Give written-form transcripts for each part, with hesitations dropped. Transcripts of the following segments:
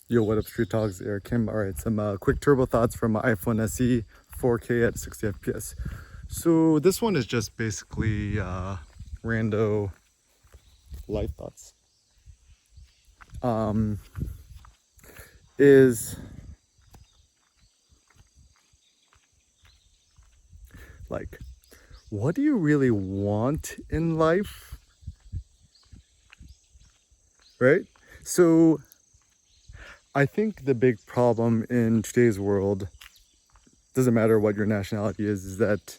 Yo, what up, Street Talks? Eric Kim. All right, some quick turbo thoughts from my iPhone SE 4K at 60 FPS. So this one is just basically rando life thoughts. Um, is like, what do you really want in life? Right? So I think the big problem in today's world, doesn't matter what your nationality is that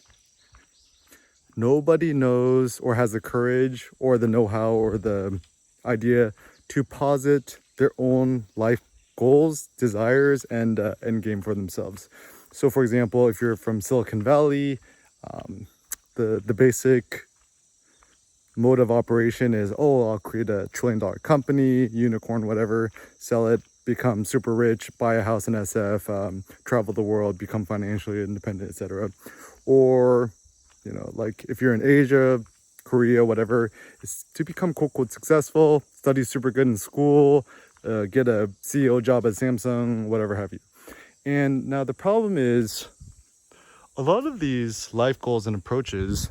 nobody knows or has the courage or the know-how or the idea to posit their own life goals, desires, and end game for themselves. So for example, if you're from Silicon Valley, the basic mode of operation is, oh, I'll create a $1 trillion company, unicorn, whatever, sell it, become super rich, buy a house in SF, travel the world, become financially independent, etc. Or, like if you're in Asia, Korea, whatever, it's to become quote unquote successful, study super good in school, get a CEO job at Samsung, whatever have you. And now the problem is a lot of these life goals and approaches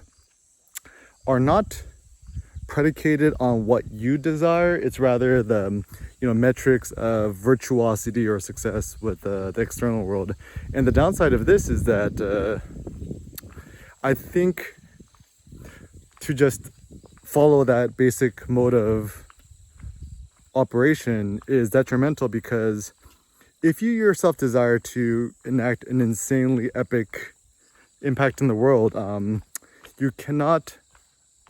are not predicated on what you desire. It's rather the metrics of virtuosity or success with the external world. And the downside of this is that I think to just follow that basic mode of operation is detrimental, because if you yourself desire to enact an insanely epic impact in the world, you cannot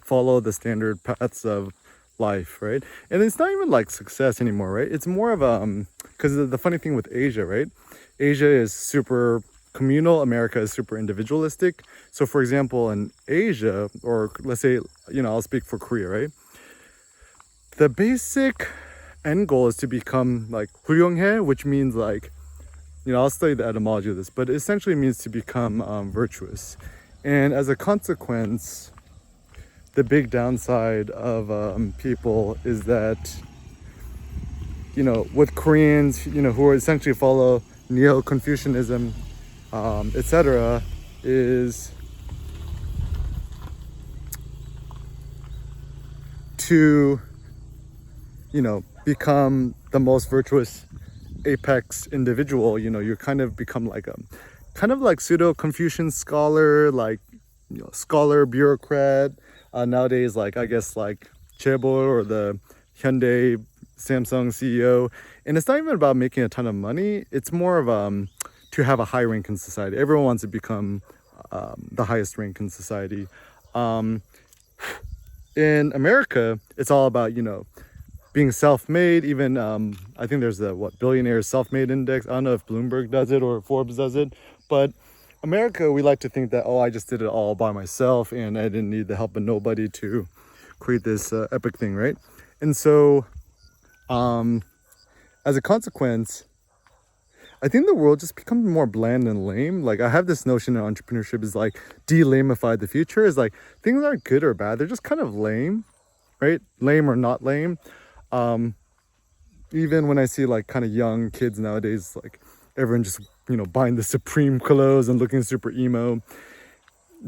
follow the standard paths of life, right? And it's not even like success anymore, right? It's more of because the funny thing with Asia, right? Asia is super communal, America is super individualistic. So for example, in Asia, or let's say, I'll speak for Korea, right? The basic end goal is to become like huryonghae, which means like, I'll study the etymology of this, but it essentially means to become virtuous. And as a consequence, the big downside of people is that, with Koreans, who are essentially follow NeoConfucianism, etc., is to, become the most virtuous apex individual. You kind of become like pseudo Confucian scholar, like, scholar bureaucrat. Nowadays, like, I guess like chaebol or the Hyundai Samsung CEO. And it's not even about making a ton of money. It's more of to have a high rank in society. Everyone wants to become the highest rank in society. In America, it's all about, being self-made. Even I think there's the billionaire self-made index. I don't know if Bloomberg does it or Forbes does it, but America, we like to think that, oh, I just did it all by myself and I didn't need the help of nobody to create this epic thing, right? And so as a consequence, I think the world just becomes more bland and lame. Like, I have this notion in entrepreneurship is like de-lamify the future. Is like things aren't good or bad, they're just kind of lame, right? Lame or not lame. Even when I see like kind of young kids nowadays, like everyone just buying the Supreme clothes and looking super emo,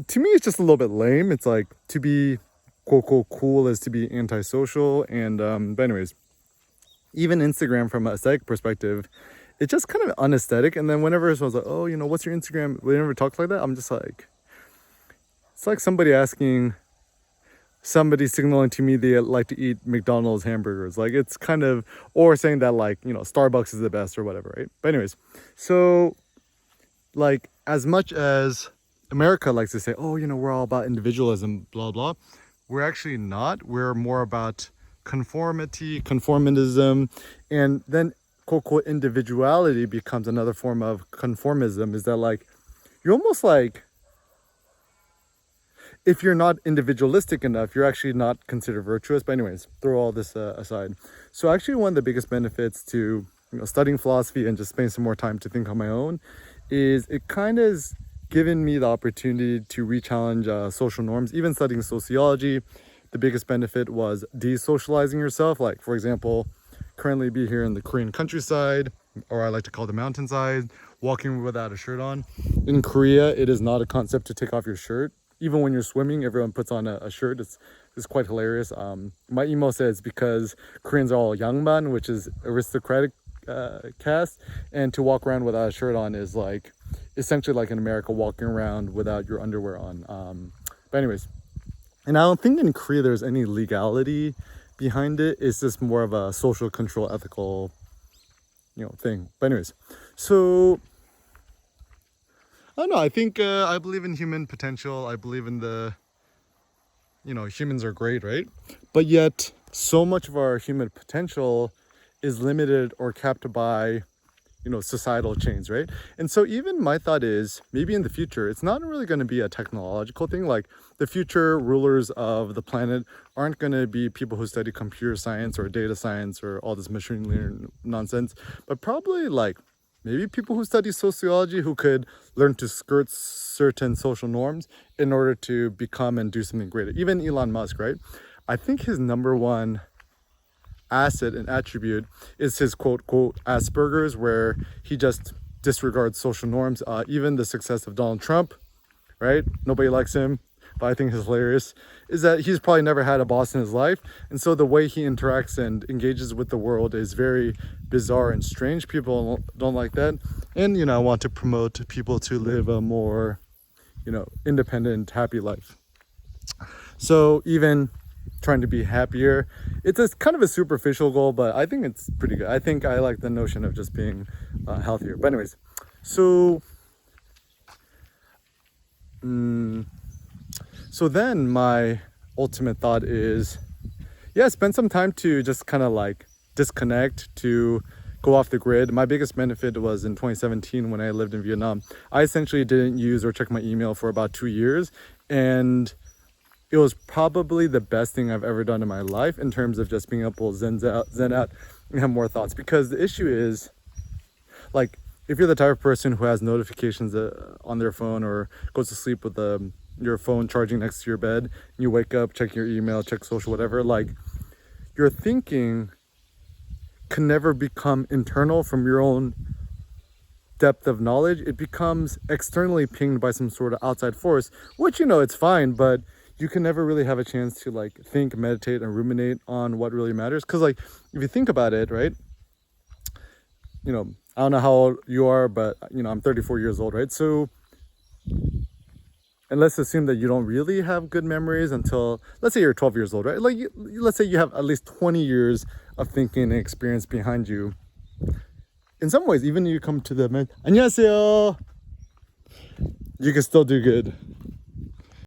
to me it's just a little bit lame. It's like, to be quote unquote cool is to be antisocial. And but anyways, even Instagram from an aesthetic perspective, it's just kind of unaesthetic. And then whenever someone's like, oh, what's your Instagram, whenever it talks like that, I'm just like, it's like somebody signaling to me they like to eat McDonald's hamburgers. Like, it's kind of, or saying that like, Starbucks is the best or whatever, right? But anyways, so like, as much as America likes to say, oh, we're all about individualism, blah, blah, we're actually not. We're more about conformity, conformism. And then quote unquote individuality becomes another form of conformism. Is that like, you're almost like, if you're not individualistic enough, you're actually not considered virtuous. But anyways, throw all this aside. So actually, one of the biggest benefits to studying philosophy and just spending some more time to think on my own is it kind of has given me the opportunity to re-challenge social norms. Even studying sociology, the biggest benefit was desocializing yourself. Like, for example, currently be here in the Korean countryside, or I like to call the mountainside, walking without a shirt on. In Korea, it is not a concept to take off your shirt. Even when you're swimming, everyone puts on a shirt. It's quite hilarious. My emo says because Koreans are all yangban, which is aristocratic caste, and to walk around without a shirt on is like essentially like in America walking around without your underwear on. But anyways, and I don't think in Korea there's any legality behind it. It's just more of a social control, ethical, thing. But anyways, so I don't know. I think I believe in human potential. I believe in humans are great, right? But yet, so much of our human potential is limited or capped by, societal chains, right? And so even my thought is maybe in the future, it's not really going to be a technological thing. Like the future rulers of the planet aren't going to be people who study computer science or data science or all this machine learning nonsense, but probably like maybe people who study sociology who could learn to skirt certain social norms in order to become and do something greater. Even Elon Musk, right? I think his number one asset and attribute is his quote Asperger's, where he just disregards social norms. Even the success of Donald Trump, right? Nobody likes him, but I think it's hilarious, is that he's probably never had a boss in his life. And so the way he interacts and engages with the world is very bizarre and strange. People don't like that. And, I want to promote people to live a more, independent, happy life. So even trying to be happier, it's kind of a superficial goal, but I think it's pretty good. I think I like the notion of just being healthier. But anyways, so then my ultimate thought is, spend some time to just kind of like disconnect, to go off the grid. My biggest benefit was in 2017 when I lived in Vietnam. I essentially didn't use or check my email for about 2 years, and it was probably the best thing I've ever done in my life in terms of just being able to zen out and have more thoughts. Because the issue is, like, if you're the type of person who has notifications on their phone or goes to sleep with your phone charging next to your bed, and you wake up, check your email, check social, whatever, like, your thinking can never become internal from your own depth of knowledge. It becomes externally pinged by some sort of outside force, which, it's fine, but you can never really have a chance to like think, meditate, and ruminate on what really matters. Because like if you think about it, right, I don't know how old you are, but I'm 34 years old, right? So, and let's assume that you don't really have good memories until, let's say you're 12 years old, right? Like let's say you have at least 20 years of thinking and experience behind you. In some ways, even if you come to the 안녕하세요, you can still do good.